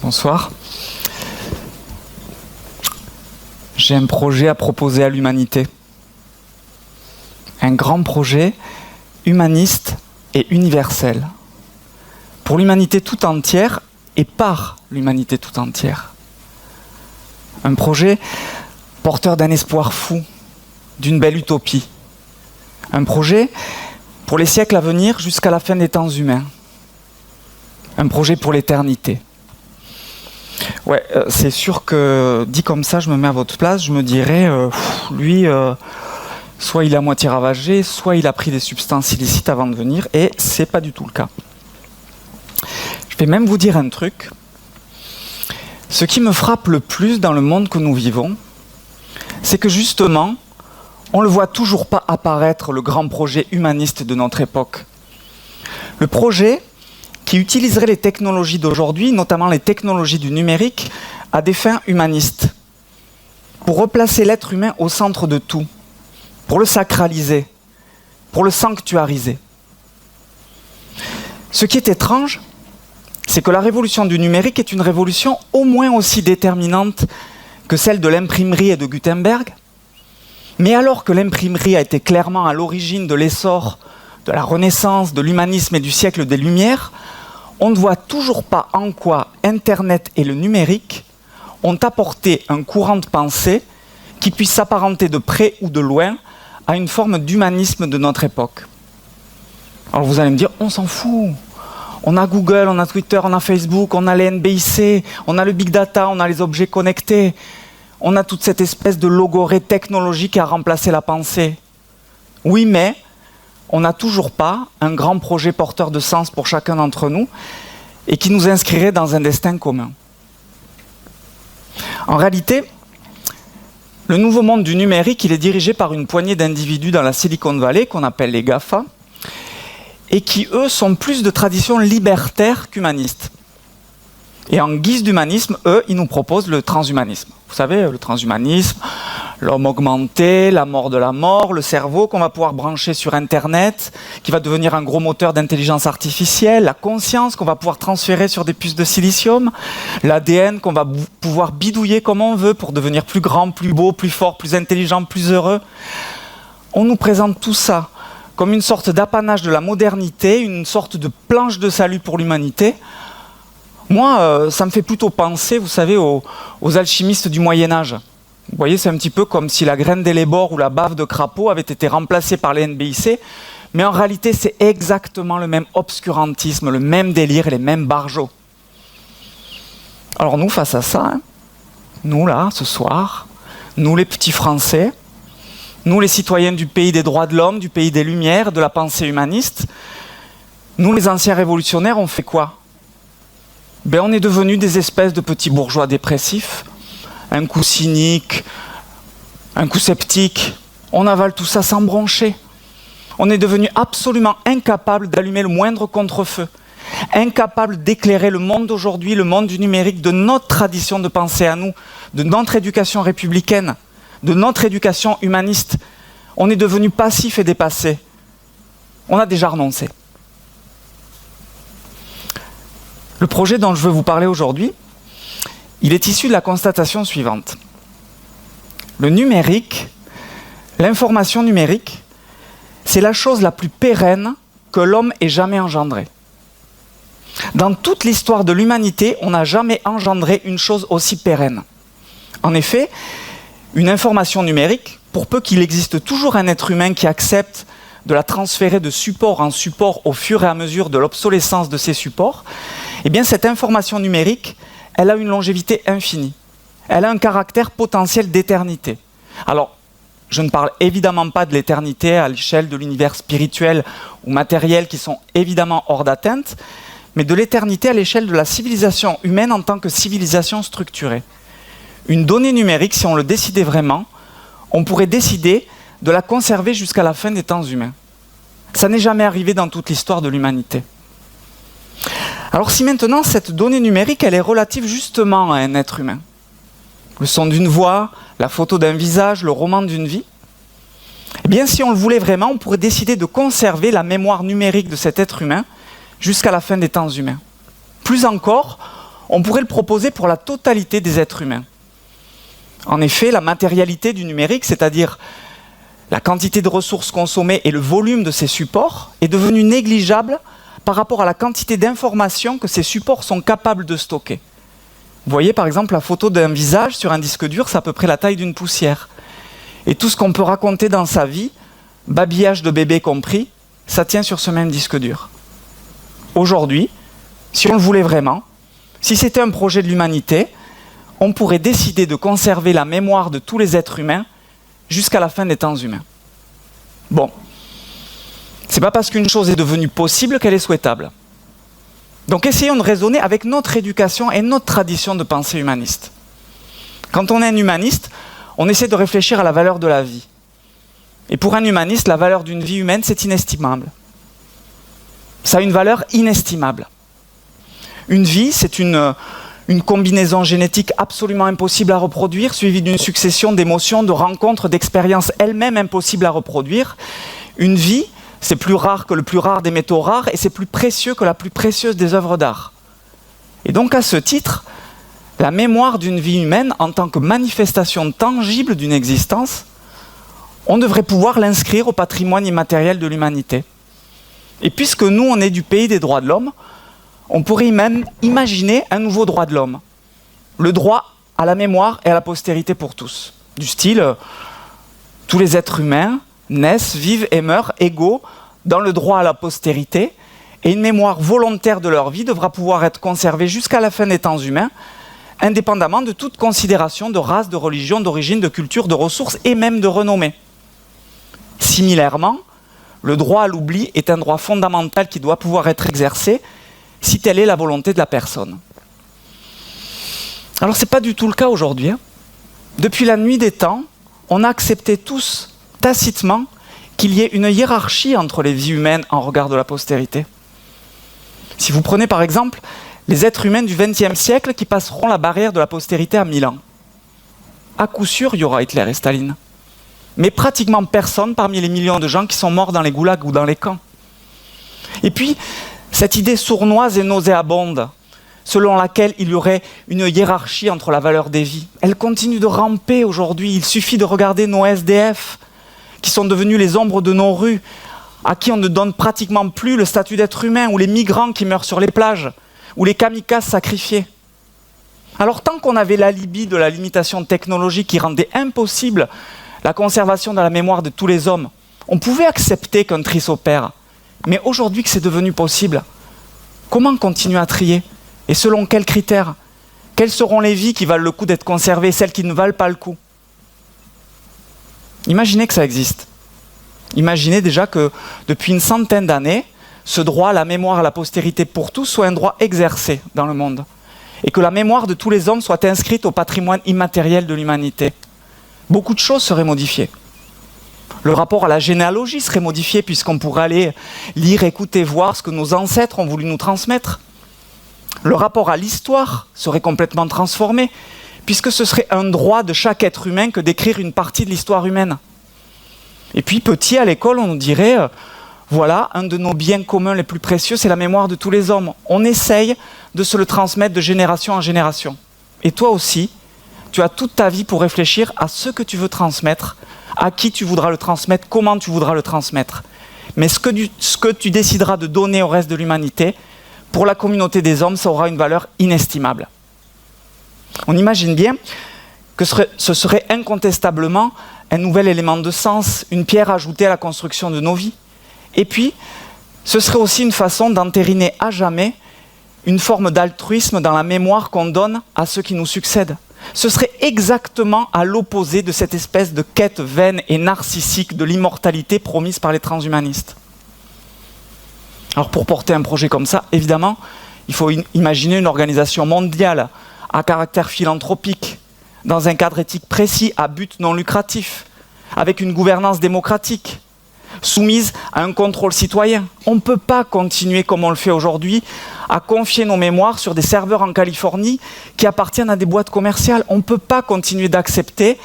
Bonsoir. J'ai un projet à proposer à l'humanité. Un grand projet humaniste et universel. Pour l'humanité tout entière et par l'humanité tout entière. Un projet porteur d'un espoir fou, d'une belle utopie. Un projet pour les siècles à venir jusqu'à la fin des temps humains. Un projet pour l'éternité. Ouais, c'est sûr que, dit comme ça, je me mets à votre place, je me dirais, lui, soit il est à moitié ravagé, soit il a pris des substances illicites avant de venir, et c'est pas du tout le cas. Je vais même vous dire un truc. Ce qui me frappe le plus dans le monde que nous vivons, c'est que justement, on ne le voit toujours pas apparaître, le grand projet humaniste de notre époque. Le projet qui utiliserait les technologies d'aujourd'hui, notamment les technologies du numérique, à des fins humanistes, pour replacer l'être humain au centre de tout, pour le sacraliser, pour le sanctuariser. Ce qui est étrange, c'est que la révolution du numérique est une révolution au moins aussi déterminante que celle de l'imprimerie et de Gutenberg, mais alors que l'imprimerie a été clairement à l'origine de l'essor de la Renaissance, de l'humanisme et du siècle des Lumières, on ne voit toujours pas en quoi Internet et le numérique ont apporté un courant de pensée qui puisse s'apparenter de près ou de loin à une forme d'humanisme de notre époque. Alors vous allez me dire, on s'en fout. On a Google, on a Twitter, on a Facebook, on a les NBIC, on a le Big Data, on a les objets connectés. On a toute cette espèce de logorée technologique qui a remplacé la pensée. Oui, mais on n'a toujours pas un grand projet porteur de sens pour chacun d'entre nous et qui nous inscrirait dans un destin commun. En réalité, le nouveau monde du numérique, il est dirigé par une poignée d'individus dans la Silicon Valley, qu'on appelle les GAFA, et qui, eux, sont plus de tradition libertaire qu'humaniste. Et en guise d'humanisme, eux, ils nous proposent le transhumanisme. Vous savez, le transhumanisme, l'homme augmenté, la mort de la mort, le cerveau qu'on va pouvoir brancher sur Internet, qui va devenir un gros moteur d'intelligence artificielle, la conscience qu'on va pouvoir transférer sur des puces de silicium, l'ADN qu'on va pouvoir bidouiller comme on veut pour devenir plus grand, plus beau, plus fort, plus intelligent, plus heureux. On nous présente tout ça comme une sorte d'apanage de la modernité, une sorte de planche de salut pour l'humanité. Moi, ça me fait plutôt penser, vous savez, aux alchimistes du Moyen-Âge. Vous voyez, c'est un petit peu comme si la graine d'hellebore ou la bave de crapaud avait été remplacée par les NBIC, mais en réalité, c'est exactement le même obscurantisme, le même délire et les mêmes barjots. Alors nous, face à ça, nous là, ce soir, nous les petits Français, nous les citoyens du pays des droits de l'homme, du pays des Lumières, de la pensée humaniste, nous les anciens révolutionnaires, on fait quoi ? Ben, on est devenus des espèces de petits bourgeois dépressifs, un coup cynique, un coup sceptique. On avale tout ça sans broncher. On est devenus absolument incapables d'allumer le moindre contre-feu, incapables d'éclairer le monde d'aujourd'hui, le monde du numérique, de notre tradition de pensée à nous, de notre éducation républicaine, de notre éducation humaniste. On est devenus passifs et dépassés. On a déjà renoncé. Le projet dont je veux vous parler aujourd'hui, il est issu de la constatation suivante. Le numérique, l'information numérique, c'est la chose la plus pérenne que l'homme ait jamais engendrée. Dans toute l'histoire de l'humanité, on n'a jamais engendré une chose aussi pérenne. En effet, une information numérique, pour peu qu'il existe toujours un être humain qui accepte de la transférer de support en support au fur et à mesure de l'obsolescence de ces supports, eh bien cette information numérique, elle a une longévité infinie. Elle a un caractère potentiel d'éternité. Alors, je ne parle évidemment pas de l'éternité à l'échelle de l'univers spirituel ou matériel qui sont évidemment hors d'atteinte, mais de l'éternité à l'échelle de la civilisation humaine en tant que civilisation structurée. Une donnée numérique, si on le décidait vraiment, on pourrait décider de la conserver jusqu'à la fin des temps humains. Ça n'est jamais arrivé dans toute l'histoire de l'humanité. Alors si maintenant cette donnée numérique, elle est relative justement à un être humain, le son d'une voix, la photo d'un visage, le roman d'une vie, eh bien si on le voulait vraiment, on pourrait décider de conserver la mémoire numérique de cet être humain jusqu'à la fin des temps humains. Plus encore, on pourrait le proposer pour la totalité des êtres humains. En effet, la matérialité du numérique, c'est-à-dire la quantité de ressources consommées et le volume de ces supports, est devenue négligeable par rapport à la quantité d'informations que ces supports sont capables de stocker. Vous voyez par exemple la photo d'un visage sur un disque dur, c'est à peu près la taille d'une poussière. Et tout ce qu'on peut raconter dans sa vie, babillage de bébé compris, ça tient sur ce même disque dur. Aujourd'hui, si on le voulait vraiment, si c'était un projet de l'humanité, on pourrait décider de conserver la mémoire de tous les êtres humains jusqu'à la fin des temps humains. Bon, c'est pas parce qu'une chose est devenue possible qu'elle est souhaitable. Donc essayons de raisonner avec notre éducation et notre tradition de pensée humaniste. Quand on est un humaniste, on essaie de réfléchir à la valeur de la vie. Et pour un humaniste, la valeur d'une vie humaine, c'est inestimable. Ça a une valeur inestimable. Une vie, c'est une combinaison génétique absolument impossible à reproduire, suivie d'une succession d'émotions, de rencontres, d'expériences elles-mêmes impossibles à reproduire. Une vie, c'est plus rare que le plus rare des métaux rares et c'est plus précieux que la plus précieuse des œuvres d'art. Et donc à ce titre, la mémoire d'une vie humaine en tant que manifestation tangible d'une existence, on devrait pouvoir l'inscrire au patrimoine immatériel de l'humanité. Et puisque nous, on est du pays des droits de l'homme, on pourrait même imaginer un nouveau droit de l'homme. Le droit à la mémoire et à la postérité pour tous. Du style, tous les êtres humains naissent, vivent et meurent égaux dans le droit à la postérité, et une mémoire volontaire de leur vie devra pouvoir être conservée jusqu'à la fin des temps humains, indépendamment de toute considération de race, de religion, d'origine, de culture, de ressources et même de renommée. Similairement, le droit à l'oubli est un droit fondamental qui doit pouvoir être exercé si telle est la volonté de la personne. Alors ce n'est pas du tout le cas aujourd'hui. Depuis la nuit des temps, on a accepté tous, tacitement, qu'il y ait une hiérarchie entre les vies humaines en regard de la postérité. Si vous prenez par exemple les êtres humains du XXe siècle qui passeront la barrière de la postérité à 1000 ans, à coup sûr il y aura Hitler et Staline. Mais pratiquement personne parmi les millions de gens qui sont morts dans les goulags ou dans les camps. Et puis, cette idée sournoise et nauséabonde, selon laquelle il y aurait une hiérarchie entre la valeur des vies, elle continue de ramper aujourd'hui. Il suffit de regarder nos SDF, qui sont devenus les ombres de nos rues, à qui on ne donne pratiquement plus le statut d'être humain, ou les migrants qui meurent sur les plages, ou les kamikazes sacrifiés. Alors tant qu'on avait l'alibi de la limitation technologique qui rendait impossible la conservation de la mémoire de tous les hommes, on pouvait accepter qu'un tri s'opère. Mais aujourd'hui que c'est devenu possible, comment continuer à trier? Et selon quels critères? Quelles seront les vies qui valent le coup d'être conservées, celles qui ne valent pas le coup? Imaginez que ça existe. Imaginez déjà que depuis une centaine d'années, ce droit à la mémoire à la postérité pour tous soit un droit exercé dans le monde. Et que la mémoire de tous les hommes soit inscrite au patrimoine immatériel de l'humanité. Beaucoup de choses seraient modifiées. Le rapport à la généalogie serait modifié puisqu'on pourrait aller lire, écouter, voir ce que nos ancêtres ont voulu nous transmettre. Le rapport à l'histoire serait complètement transformé puisque ce serait un droit de chaque être humain que d'écrire une partie de l'histoire humaine. Et puis petit, à l'école, on nous dirait voilà, un de nos biens communs les plus précieux, c'est la mémoire de tous les hommes. On essaye de se le transmettre de génération en génération. Et toi aussi, tu as toute ta vie pour réfléchir à ce que tu veux transmettre, à qui tu voudras le transmettre, comment tu voudras le transmettre. Mais ce que tu décideras de donner au reste de l'humanité, pour la communauté des hommes, ça aura une valeur inestimable. On imagine bien que ce serait incontestablement un nouvel élément de sens, une pierre ajoutée à la construction de nos vies. Et puis, ce serait aussi une façon d'entériner à jamais une forme d'altruisme dans la mémoire qu'on donne à ceux qui nous succèdent. Ce serait exactement à l'opposé de cette espèce de quête vaine et narcissique de l'immortalité promise par les transhumanistes. Alors pour porter un projet comme ça, évidemment, il faut imaginer une organisation mondiale à caractère philanthropique, dans un cadre éthique précis, à but non lucratif, avec une gouvernance démocratique, soumise à un contrôle citoyen. On ne peut pas continuer comme on le fait aujourd'hui à confier nos mémoires sur des serveurs en Californie qui appartiennent à des boîtes commerciales. On ne peut pas continuer d'accepter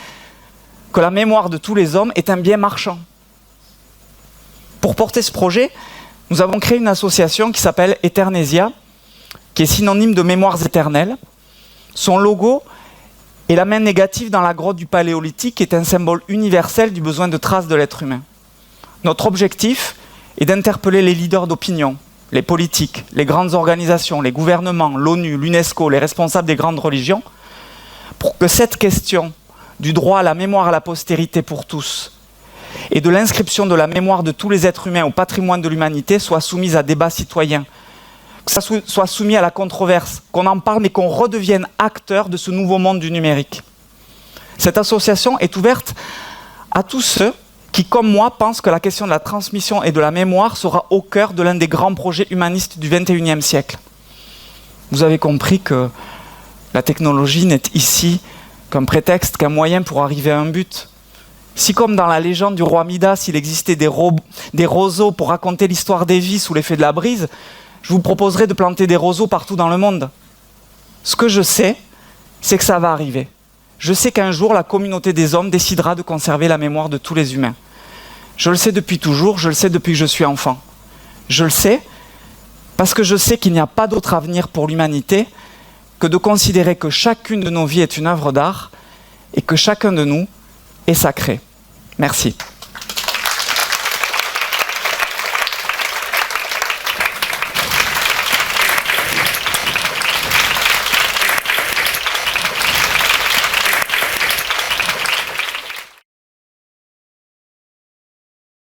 que la mémoire de tous les hommes est un bien marchand. Pour porter ce projet, nous avons créé une association qui s'appelle Eternesia, qui est synonyme de mémoires éternelles. Son logo est la main négative dans la grotte du Paléolithique, qui est un symbole universel du besoin de traces de l'être humain. Notre objectif est d'interpeller les leaders d'opinion, les politiques, les grandes organisations, les gouvernements, l'ONU, l'UNESCO, les responsables des grandes religions, pour que cette question du droit à la mémoire à la postérité pour tous et de l'inscription de la mémoire de tous les êtres humains au patrimoine de l'humanité soit soumise à débat citoyen, que ça soit soumis à la controverse, qu'on en parle mais qu'on redevienne acteur de ce nouveau monde du numérique. Cette association est ouverte à tous ceux qui, comme moi, pensent que la question de la transmission et de la mémoire sera au cœur de l'un des grands projets humanistes du XXIe siècle. Vous avez compris que la technologie n'est ici qu'un prétexte, qu'un moyen pour arriver à un but. Si, comme dans la légende du roi Midas, il existait des roseaux pour raconter l'histoire des vies sous l'effet de la brise, je vous proposerai de planter des roseaux partout dans le monde. Ce que je sais, c'est que ça va arriver. Je sais qu'un jour, la communauté des hommes décidera de conserver la mémoire de tous les humains. Je le sais depuis toujours, je le sais depuis que je suis enfant. Je le sais parce que je sais qu'il n'y a pas d'autre avenir pour l'humanité que de considérer que chacune de nos vies est une œuvre d'art et que chacun de nous est sacré. Merci.